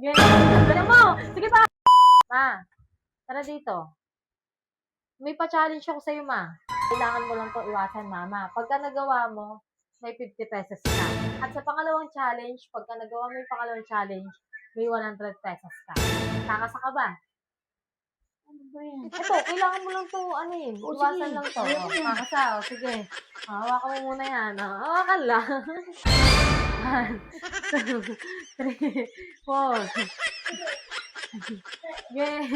Ganyan. Galing mo! Sige pa! Ma, tara dito. May pa-challenge ako sa'yo, ma. Kailangan mo lang to iwasan, mama. Pagka nagawa mo, may 50 pesos ka. At sa pangalawang challenge, pagka nagawa mo yung pangalawang challenge, may 100 pesos ka. Kakasa ka ba? Ano ba yan? Ito, kailangan mo lang to, iwasan sige. lang to. Ayaw ko yan. Kakasa, sige. Hawakan mo muna yan. Hawakan lang. 1, 2, 3, 4. Game.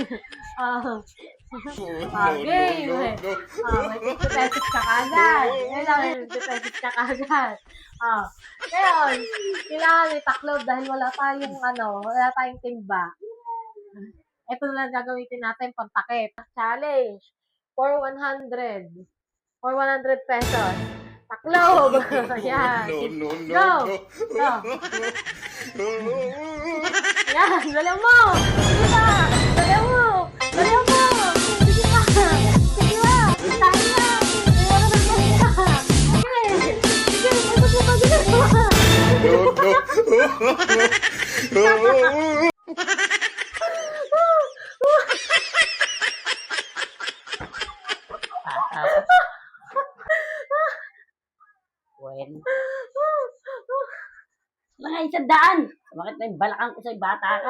Game. May 50 pesos ka kagad. Ngayon, may 50 pesos ka kagad. Ngayon, kailangan may taklob dahil wala tayong timba. Ito na lang gagamitin natin pantakip. Challenge. For 100. For 100 pesos. Taklob. Yan. Go. Go. Yan. Dala mo. Sige pa. Dala mo. Dala mo. Sige pa. Sige pa. Tayo na. Iwala na pa. Sige. Sige. Ito po pa. Sige pa. Well. Wala nga 100. Bakit may balakang ko sa'yo, bata ka?